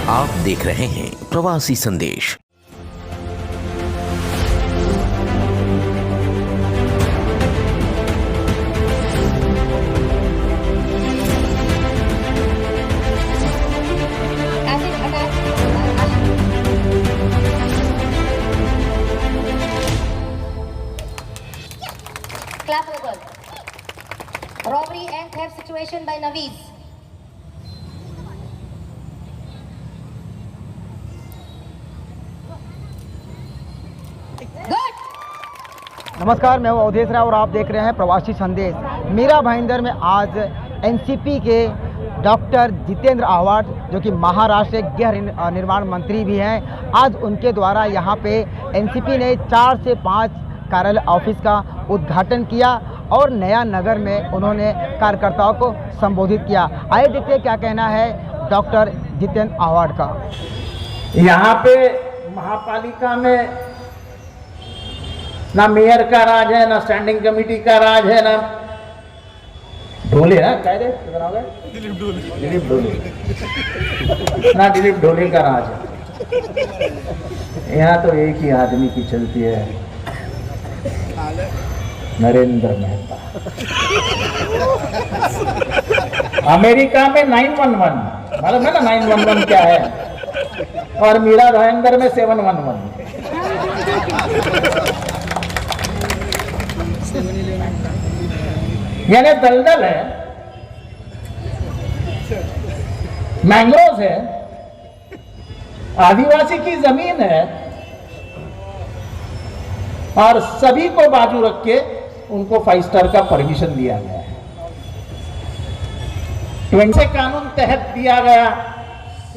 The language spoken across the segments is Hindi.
आप देख रहे हैं प्रवासी संदेश। Clap over. Robbery and theft situation by Naveez. Good. नमस्कार, मैं हूं अवधेश राय और आप देख रहे हैं प्रवासी संदेश। मीरा भाईंदर में आज एनसीपी के डॉक्टर जितेंद्र आव्हाड, जो कि महाराष्ट्र के गृह निर्माण मंत्री भी हैं, आज उनके द्वारा यहां पे एनसीपी ने 4 से 5 कार्यालय ऑफिस का उद्घाटन किया और नया नगर में उन्होंने कार्यकर्ताओं को संबोधित किया। आइए देखते हैं क्या कहना है डॉक्टर जितेंद्र आव्हाड का। यहाँ पे महापालिका में ना मेयर का राज है, ना स्टैंडिंग कमेटी का राज है, ना ढोले ना क्या रे दिलीप ढोले ना दिलीप ढोले का राज है। यहाँ तो एक ही आदमी की चलती है, नरेंद्र मेहता। अमेरिका में 911 मालूम है ना 911 क्या है, और मीरा भाईंदर में 711। यानी दलदल है, मैंग्रोव है, आदिवासी की जमीन है, और सभी को बाजू रख के उनको 5 स्टार का परमिशन दिया गया है। 20 कानून तहत दिया गया,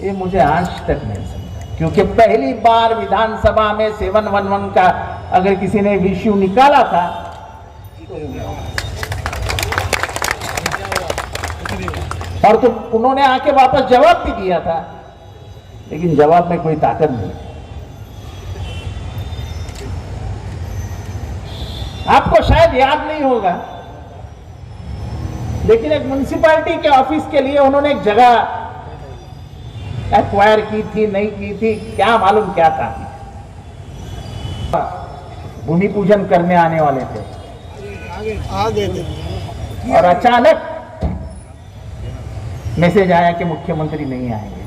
ये मुझे आज तक नहीं समझा, क्योंकि पहली बार विधानसभा में 711 का अगर किसी ने इश्यू निकाला था और तो उन्होंने आके वापस जवाब भी दिया था, लेकिन जवाब में कोई ताकत नहीं। आपको शायद याद नहीं होगा, लेकिन एक म्युनिसिपैलिटी के ऑफिस के लिए उन्होंने एक जगह एक्वायर की थी, नहीं की थी, क्या मालूम क्या था। भूमि पूजन करने आने वाले थे और अचानक मैसेज आया कि मुख्यमंत्री नहीं आएंगे,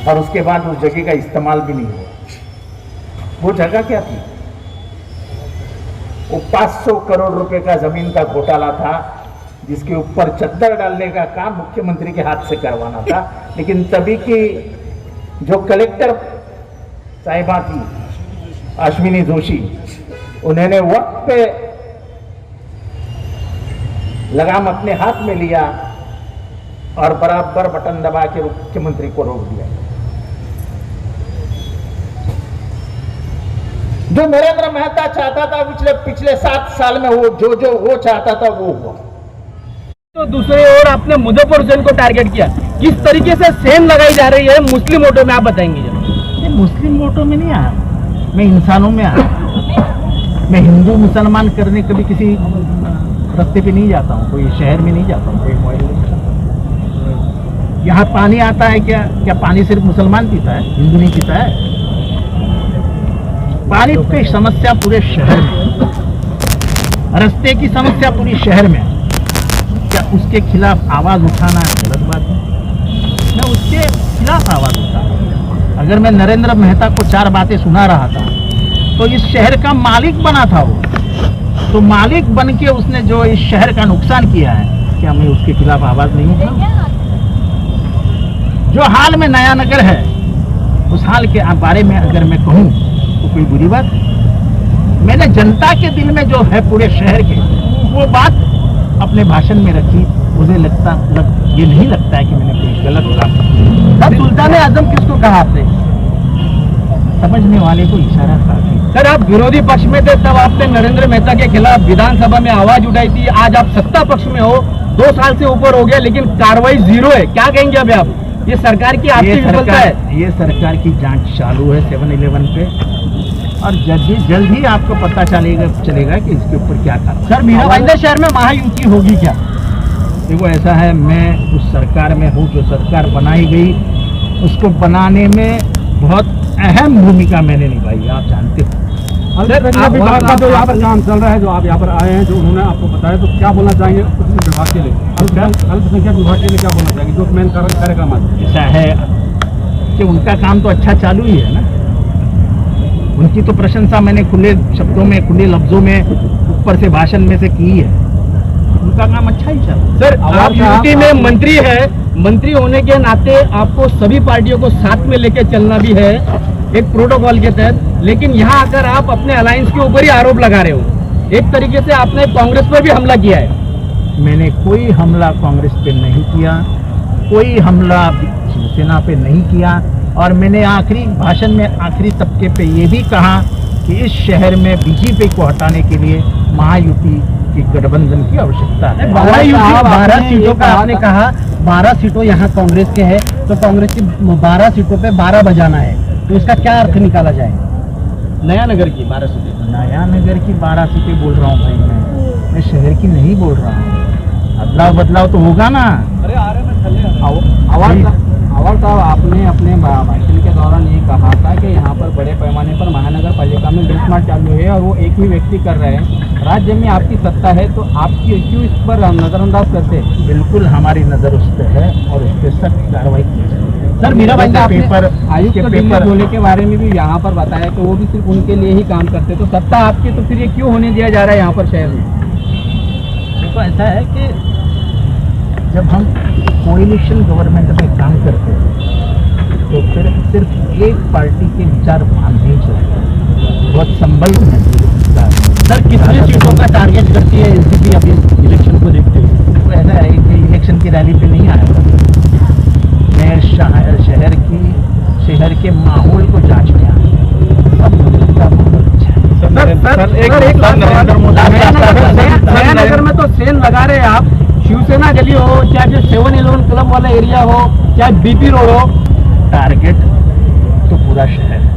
और उसके बाद उस जगह का इस्तेमाल भी नहीं हुआ। वो जगह क्या थी? वो 500 करोड़ रुपए का जमीन का घोटाला था, जिसके ऊपर चद्दर डालने का काम मुख्यमंत्री के हाथ से करवाना था। लेकिन तभी की जो कलेक्टर साहिबा थी अश्विनी जोशी, उन्होंने वक्त पे लगाम अपने हाथ में लिया और बराबर बटन दबा के मुख्यमंत्री को रोक दिया। जो नरेंद्र मेहता चाहता था पिछले 7 साल में, वो जो वो चाहता था वो हुआ। तो दूसरी ओर आपने मुजफ्फर हुसैन को टारगेट किया, किस तरीके से सेन लगाई जा रही है मुस्लिम वोटों में, आप बताएंगे जरा। मुस्लिम वोटों में नहीं आया, मैं इंसानों में आया। मैं हिंदू मुसलमान करने कभी किसी रास्ते पे नहीं जाता हूँ, कोई शहर में नहीं जाता हूँ। यहाँ पानी आता है क्या पानी सिर्फ मुसलमान पीता है, हिंदू नहीं पीता है? पानी की समस्या पूरे शहर में, रास्ते की समस्या पूरी शहर में, क्या उसके खिलाफ आवाज उठाना गलत बात है? मैं उसके खिलाफ आवाज उठा। अगर मैं नरेंद्र मेहता को 4 बातें सुना रहा था, तो इस शहर का मालिक बना था वो, तो मालिक बन के उसने जो इस शहर का नुकसान किया है, क्या मैं उसके खिलाफ आवाज नहीं उठाऊं? जो हाल में नया नगर है, उस हाल के बारे में अगर मैं कहूं तो कोई बुरी बात? मैंने जनता के दिल में जो है पूरे शहर के, वो बात अपने भाषण में रखी। मुझे ये नहीं लगता है कि मैंने कोई गलत कहा। तब सुल्तान आजम किसको कहा आपने? समझने वाले को इशारा था। सर, आप विरोधी पक्ष में थे, तब आपने नरेंद्र मेहता के खिलाफ विधानसभा में आवाज उठाई थी। आज आप सत्ता पक्ष में हो, 2 साल से ऊपर हो गया, लेकिन कार्रवाई 0 है। क्या कहेंगे अभी आप? ये सरकार की आपकी विफलता है। ये सरकार की जांच चालू है 7-11 पे, और जल्द ही आपको पता चलेगा कि इसके ऊपर क्या था। सर, मीरा भाईंदर शहर में महायुति होगी क्या? देखो, ऐसा है, मैं उस सरकार में हूँ जो सरकार बनाई गई उसको बनाने में बहुत अहम भूमिका मैंने निभाई, आप जानते हो। अल्पसंख्यक विभाग का जो यहाँ पर काम चल रहा है, जो आप यहाँ पर आए हैं, जो उन्होंने आपको बताया, तो क्या बोलना चाहेंगे उस विभाग के लिए? अल्पसंख्यक विभाग के लिए क्या बोलना चाहेंगे, जो मेन कार्यक्रम है? ऐसा है कि उनका काम तो अच्छा चालू ही है ना। उनकी तो प्रशंसा मैंने खुले शब्दों में, खुले लफ्जों में, ऊपर से भाषण में से की है। उनका काम अच्छा ही चल। सर, आप यूपी में मंत्री है, मंत्री होने के नाते आपको सभी पार्टियों को साथ में लेके चलना भी है एक प्रोटोकॉल के तहत, लेकिन यहाँ आकर आप अपने अलायंस के ऊपर ही आरोप लगा रहे हो। एक तरीके से आपने कांग्रेस पर भी हमला किया है। मैंने कोई हमला कांग्रेस पे नहीं किया, कोई हमला शिवसेना पे नहीं किया, और मैंने आखिरी भाषण में आखिरी तबके पे ये भी कहा कि इस शहर में बीजेपी को हटाने के लिए महायुति की गठबंधन की आवश्यकता है। 12 सीटों का आपने कहा, 12 सीटों यहाँ कांग्रेस के है, तो कांग्रेस की 12 सीटों पे 12 बजाना है, तो इसका क्या अर्थ निकाला जाए? नया नगर की 12 सीटें, नया नगर की 12 सीटें बोल रहा हूँ भाई, मैं शहर की नहीं बोल रहा हूँ। अदलाव बदलाव तो होगा ना। अवार साहब, आपने अपने भाषण के दौरान ये कहा था कि यहाँ पर बड़े पैमाने पर महानगर पालिका में लूटमार चालू है और वो एक ही व्यक्ति कर रहे हैं। राज्य में आपकी सत्ता है, तो आप क्यों इस पर नजरअंदाज करते हैं? बिल्कुल हमारी नजर उस पर है और उस पर सख्त कार्रवाई की जाए। सर, मीरा भाई, पेपर आयुक्त पेपर होने के बारे में भी यहाँ पर बताया कि वो भी सिर्फ उनके लिए ही काम करते, तो सत्ता आपकी, तो फिर ये क्यों होने दिया जा रहा है यहाँ पर शहर में? देखो, ऐसा है कि जब हम कोएलिशन गवर्नमेंट में काम करते हैं तो फिर सिर्फ एक पार्टी के विचार मान नहीं चलते, बहुत संभल में। सर, कितनी सीटों का टारगेट करती है एनसीपी अभी इलेक्शन को देखते हुए? तो ऐसा है कि इलेक्शन की रैली पे नहीं आया, मैं शहर के माहौल को जांचने आया। नगर में तो सेल लगा रहे हैं आप, शिवसेना गली हो, चाहे 7-11 क्लब वाला एरिया हो, चाहे बीपी रोड हो, टारगेट तो पूरा शहर है।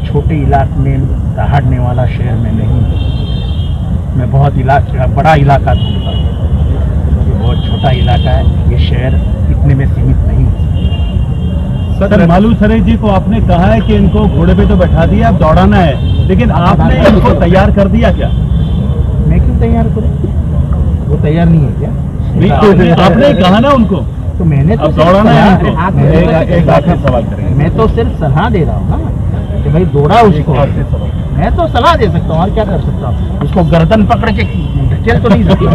छोटे इलाके में दहाड़ने वाला शहर में नहीं, मैं बहुत बड़ा इलाका ढूंढता हूँ। ये बहुत छोटा इलाका है, ये शहर इतने में सीमित नहीं है। सर, मालू सरेश जी को आपने कहा है कि इनको घोड़े पे तो बैठा दिया, अब दौड़ाना है, लेकिन आपने इनको तैयार कर दिया क्या? मैं क्यों तैयार करूं? वो तैयार नहीं है क्या? आपने कहा ना उनको, तो मैंने तो अब दौड़ाना है इनको। एक आखिरी सवाल करेंगे। मैं तो सिर्फ सलाह दे रहा हूँ ना कि भाई दौड़ा उसको। मैं तो सलाह दे सकता हूँ, और क्या कर सकता हूँ? उसको गर्दन पकड़ के चल तो नहीं सकता।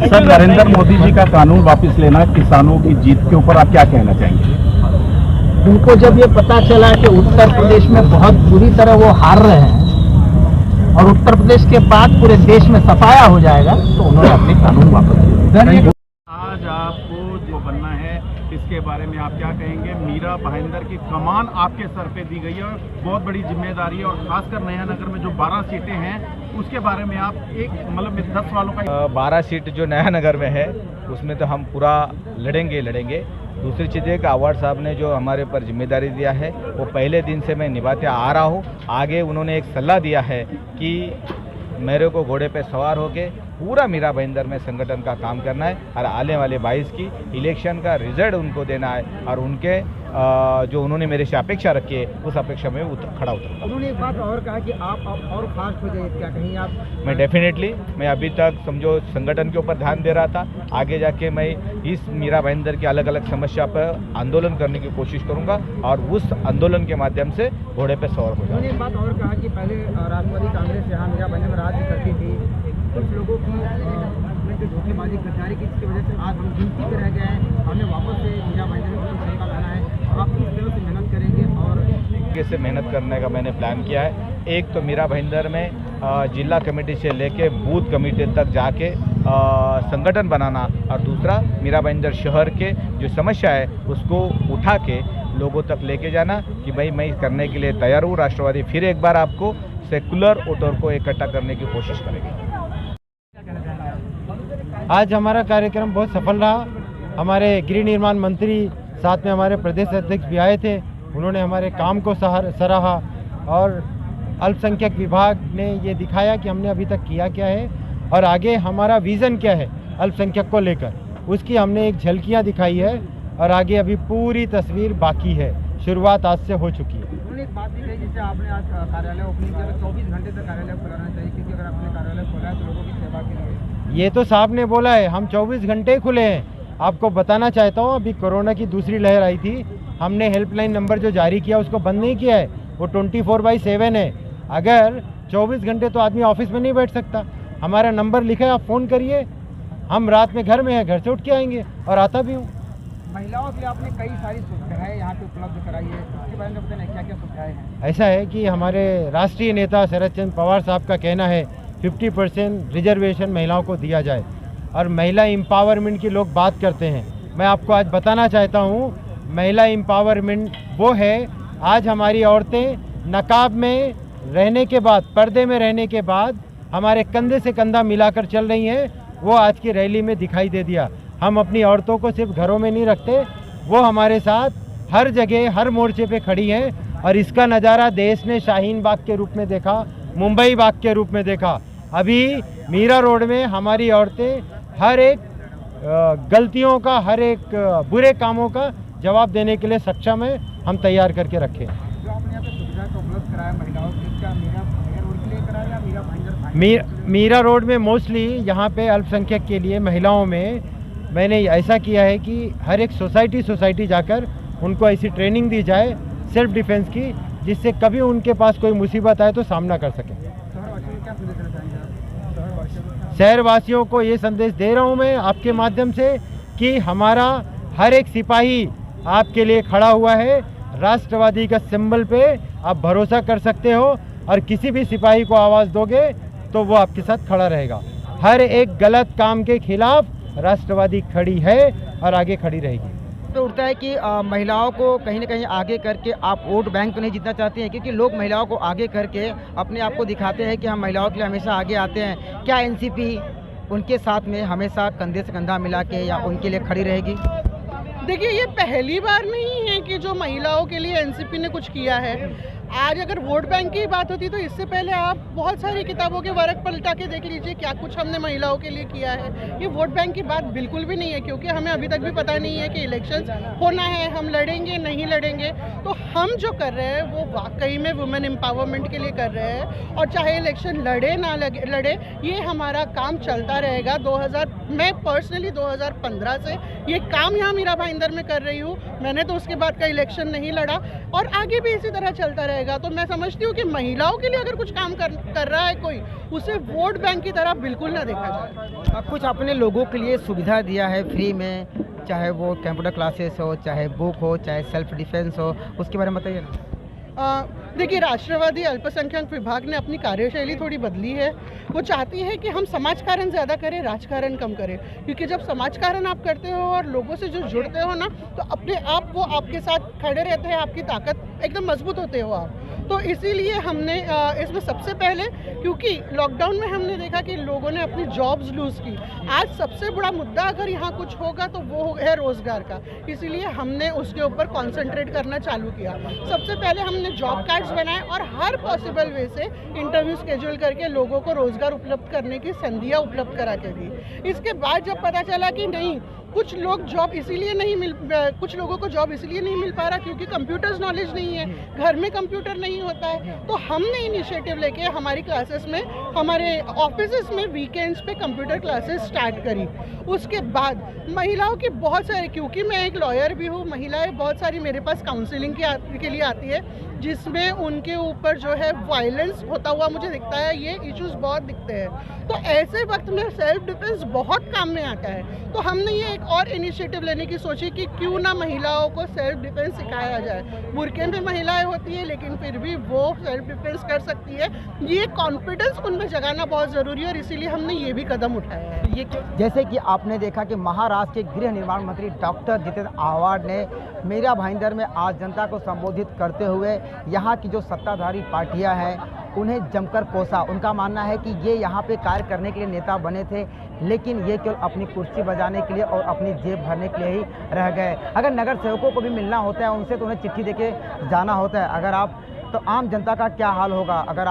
सर, नरेंद्र मोदी जी का कानून वापस लेना किसानों की जीत के ऊपर आप क्या कहना चाहेंगे? उनको जब ये पता चला कि उत्तर प्रदेश में बहुत बुरी तरह वो हार रहे हैं और उत्तर प्रदेश के बाद पूरे देश में सफाया हो जाएगा, तो उन्होंने अपने कानून वापस लिए। आज आपको जो बनना है, इसके बारे में आप क्या कहेंगे? मीरा भाईंदर की कमान आपके सर पे दी गई है, बहुत बड़ी जिम्मेदारी है, और खासकर नया नगर में जो 12 सीटें हैं, उसके बारे में आप एक मतलब 10 वालों का 12 सीट जो नया नगर में है, उसमें तो हम पूरा लड़ेंगे। दूसरी चीज़ है कि अवार्ड साहब ने जो हमारे ऊपर जिम्मेदारी दिया है, वो पहले दिन से मैं निभाते आ रहा हूँ। आगे उन्होंने एक सलाह दिया है कि मेरे को घोड़े पे सवार होके पूरा मीरा भाईंदर में संगठन का काम करना है, और आने वाले 22 की इलेक्शन का रिजल्ट उनको देना है, और उनके जो उन्होंने मेरे से अपेक्षा रखी है, उस अपेक्षा में खड़ा उतरूंगा। उन्होंने एक बात और कहा कि आप और फास्ट हो जाइए, क्या कहीं आप? मैं डेफिनेटली, मैं अभी तक समझो संगठन के ऊपर ध्यान दे रहा था, आगे जाके मैं इस मीरा भाईंदर की अलग अलग समस्या पर आंदोलन करने की कोशिश करूंगा, और उस आंदोलन के माध्यम से घोड़े पे सवार हो जाऊंगा। उन्होंने एक बात और कहा कि पहले राष्ट्रवादी कांग्रेस यहाँ मीरा भाईंदर में राज करती थी, कुछ लोगों की जो धोखेबाजी गद्दारी की, जिसकी वजह से आज हम गिनती पे रह गए हैं, हमें वापस से मीरा भाईंदर में सत्ता लाना है। आप किस तरह से मेहनत करेंगे? और कैसे मेहनत करने का मैंने प्लान किया है। एक तो मीरा भाईंदर में जिला कमेटी से लेके बूथ कमेटी तक जाके संगठन बनाना, और दूसरा मीरा भाईंदर शहर के जो समस्या है उसको उठा के लोगों तक लेके जाना कि भाई मैं करने के लिए तैयार हूँ। राष्ट्रवादी फिर एक बार आपको सेकुलर वोटर को इकट्ठा करने की कोशिश करेगी। आज हमारा कार्यक्रम बहुत सफल रहा। हमारे गृह निर्माण मंत्री, साथ में हमारे प्रदेश अध्यक्ष भी आए थे, उन्होंने हमारे काम को सराहा, और अल्पसंख्यक विभाग ने ये दिखाया कि हमने अभी तक किया क्या है और आगे हमारा विज़न क्या है अल्पसंख्यक को लेकर। उसकी हमने एक झलकियाँ दिखाई है और आगे अभी पूरी तस्वीर बाकी है। शुरुआत आज से हो चुकी है। उन्होंने एक बात भी कही, जिससे आपने आज कार्यालय ओपनिंग किया, 24 घंटे तक कार्यालय खुलाना चाहिए, क्योंकि अगर आपने कार्यालय खोला है तो लोगों की सेवा के लिए। ये तो साहब ने बोला है, हम 24 घंटे खुले हैं। आपको बताना चाहता हूँ, अभी कोरोना की दूसरी लहर आई थी, हमने हेल्पलाइन नंबर जो जारी किया उसको बंद नहीं किया है, वो 24/7 है। अगर 24 घंटे तो आदमी ऑफिस में नहीं बैठ सकता। हमारा नंबर लिखा है, आप फ़ोन करिए, हम रात में घर में हैं, घर से उठ के आएंगे और आता भी हूँ। महिलाओं के लिए आपने कई सारी सुविधाएं यहाँ पे उपलब्ध कराई है, उसके बारे में बताना क्या क्या सुविधाएं हैं? ऐसा है कि हमारे राष्ट्रीय नेता शरद चंद्र पवार साहब का कहना है 50% रिजर्वेशन महिलाओं को दिया जाए, और महिला एम्पावरमेंट की लोग बात करते हैं। मैं आपको आज बताना चाहता हूँ, महिला एम्पावरमेंट वो है, आज हमारी औरतें नकाब में रहने के बाद, पर्दे में रहने के बाद हमारे कंधे से कंधा मिलाकर चल रही हैं। वो आज की रैली में दिखाई दे दिया। हम अपनी औरतों को सिर्फ घरों में नहीं रखते, वो हमारे साथ हर जगह हर मोर्चे पे खड़ी हैं, और इसका नज़ारा देश ने शाहीन बाग के रूप में देखा, मुंबई बाग के रूप में देखा। अभी मीरा रोड में हमारी औरतें हर एक गलतियों का, हर एक बुरे कामों का जवाब देने के लिए सक्षम है। हम तैयार करके रखे हैं। जो आपने यहाँ पे सुविधा को उपलब्ध कराया महिलाओं के लिए, क्या मीरा रोड के लिए कराया या मीरा भाईंदर? मीरा रोड में मोस्टली यहाँ पे अल्पसंख्यक के लिए महिलाओं में मैंने ऐसा किया है कि हर एक सोसाइटी जाकर उनको ऐसी ट्रेनिंग दी जाए सेल्फ डिफेंस की, जिससे कभी उनके पास कोई मुसीबत आए तो सामना कर सकें। शहरवासियों को ये संदेश दे रहा हूँ मैं आपके माध्यम से कि हमारा हर एक सिपाही आपके लिए खड़ा हुआ है। राष्ट्रवादी का सिंबल पे आप भरोसा कर सकते हो, और किसी भी सिपाही को आवाज़ दोगे तो वो आपके साथ खड़ा रहेगा। हर एक गलत काम के खिलाफ राष्ट्रवादी खड़ी है और आगे खड़ी रहेगी। तो उठता है कि महिलाओं को कहीं ना कहीं आगे करके आप वोट बैंक तो नहीं जीतना चाहते हैं, क्योंकि लोग महिलाओं को आगे करके अपने आप को दिखाते हैं कि हम महिलाओं के लिए हमेशा आगे आते हैं। क्या एनसीपी उनके साथ में हमेशा कंधे से कंधा मिला के या उनके लिए खड़ी रहेगी? देखिए, ये पहली बार नहीं है कि जो महिलाओं के लिए एनसीपी ने कुछ किया है। आज अगर वोट बैंक की बात होती तो इससे पहले आप बहुत सारी किताबों के वर्क पलटा के देख लीजिए क्या कुछ हमने महिलाओं के लिए किया है। ये वोट बैंक की बात बिल्कुल भी नहीं है, क्योंकि हमें अभी तक भी पता नहीं है कि इलेक्शंस होना है, हम लड़ेंगे नहीं लड़ेंगे। तो हम जो कर रहे हैं वो वाकई में वुमेन एम्पावरमेंट के लिए कर रहे हैं, और चाहे इलेक्शन लड़े ना लड़े, ये हमारा काम चलता रहेगा। मैं पर्सनली 2015 से ये काम यहाँ मीरा भाईंदर में कर रही हूँ। मैंने तो उसके बाद का इलेक्शन नहीं लड़ा, और आगे भी इसी तरह चलता रहेगा। तो मैं समझती हूँ कि महिलाओं के लिए अगर कुछ काम कर रहा है कोई, उसे वोट बैंक की तरह बिल्कुल ना देखा जाए। कुछ अपने लोगों के लिए सुविधा दिया है फ्री में, चाहे वो कंप्यूटर क्लासेस हो, चाहे बुक हो, चाहे सेल्फ डिफेंस हो, उसके बारे में बताइए ना। देखिए, राष्ट्रवादी अल्पसंख्यक विभाग ने अपनी कार्यशैली थोड़ी बदली है। वो चाहती है कि हम समाजकारण ज़्यादा करें, राजकारण कम करें, क्योंकि जब समाजकारण आप करते हो और लोगों से जो जुड़ते हो ना, तो अपने आप वो आपके साथ खड़े रहते हैं, आपकी ताकत एकदम मजबूत होते हो आप। तो इसीलिए हमने इसमें सबसे पहले, क्योंकि लॉकडाउन में हमने देखा कि लोगों ने अपनी जॉब्स लूज़ की। आज सबसे बड़ा मुद्दा अगर यहाँ कुछ होगा तो वो है रोज़गार का, इसीलिए हमने उसके ऊपर कॉन्सेंट्रेट करना चालू किया। सबसे पहले हमने जॉब कार्ड्स बनाए और हर पॉसिबल वे से इंटरव्यू स्केड्यूल करके लोगों को रोज़गार उपलब्ध करने की संधियाँ उपलब्ध करा के दी। इसके बाद जब पता चला कि नहीं, कुछ लोगों को जॉब इसलिए नहीं मिल पा रहा क्योंकि कंप्यूटर्स नॉलेज नहीं है, घर में कंप्यूटर नहीं होता है, तो हमने इनिशिएटिव लेके हमारी क्लासेस में, हमारे ऑफिसेस में वीकेंड्स पे कंप्यूटर क्लासेस स्टार्ट करी। उसके बाद महिलाओं की बहुत सारी, क्योंकि मैं एक लॉयर भी हूँ, महिलाएं बहुत सारी मेरे पास काउंसलिंग के लिए आती है, जिसमें उनके ऊपर जो है वायलेंस होता हुआ मुझे दिखता है, ये इश्यूज बहुत दिखते हैं। तो ऐसे वक्त में सेल्फ डिफेंस बहुत काम में आता है। तो हमने ये एक और इनिशिएटिव लेने की सोची कि क्यों ना महिलाओं को सेल्फ डिफेंस सिखाया जाए। बुरके में महिलाएं होती है, लेकिन फिर भी वो सेल्फ डिफेंस कर सकती है। ये कॉन्फिडेंस उनमें जगाना बहुत ज़रूरी है, और इसीलिए हमने ये भी कदम उठाया है। ये जैसे कि आपने देखा कि महाराष्ट्र के गृह निर्माण मंत्री डॉक्टर जितेंद्र आव्हाड ने मीरा भाईंदर में आज जनता को संबोधित करते हुए यहाँ की जो सत्ताधारी पार्टियां हैं उन्हें जमकर कोसा। उनका मानना है कि ये यहाँ पे कार्य करने के लिए नेता बने थे, लेकिन ये केवल अपनी कुर्सी बजाने के लिए और अपनी जेब भरने के लिए ही रह गए। अगर नगर सेवकों को भी मिलना होता है उनसे, तो उन्हें चिट्ठी देके जाना होता है। अगर आप, तो आम जनता का क्या हाल होगा? अगर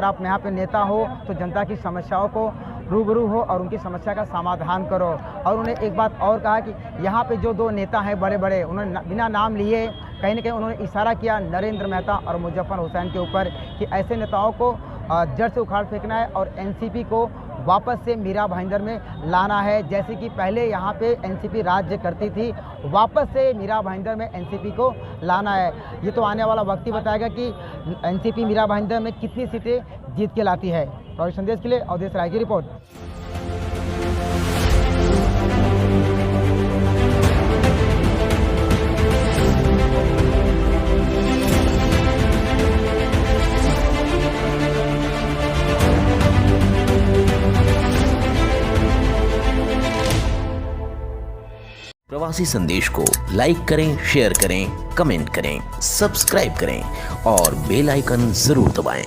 आप यहाँ पे नेता हो तो जनता की समस्याओं को रूबरू हो और उनकी समस्या का समाधान करो। और उन्होंने एक बात और कहा कि यहाँ पे जो दो नेता हैं बड़े बड़े, उन्होंने बिना नाम लिए कहीं ना कहीं उन्होंने इशारा किया नरेंद्र मेहता और मुजफ्फर हुसैन के ऊपर कि ऐसे नेताओं को जड़ से उखाड़ फेंकना है और एनसीपी को वापस से मीरा भाईंदर में लाना है। जैसे कि पहले यहाँ पे एनसीपी राज्य करती थी, वापस से मीरा भाईंदर में एनसीपी को लाना है। ये तो आने वाला वक्त ही बताएगा कि एनसीपी मीरा भाईंदर में कितनी सीटें जीत के लाती है। प्रवासी संदेश के लिए अवधेश राय की रिपोर्ट। प्रवासी संदेश को लाइक करें, शेयर करें, कमेंट करें, सब्सक्राइब करें और बेल आइकन जरूर दबाएं।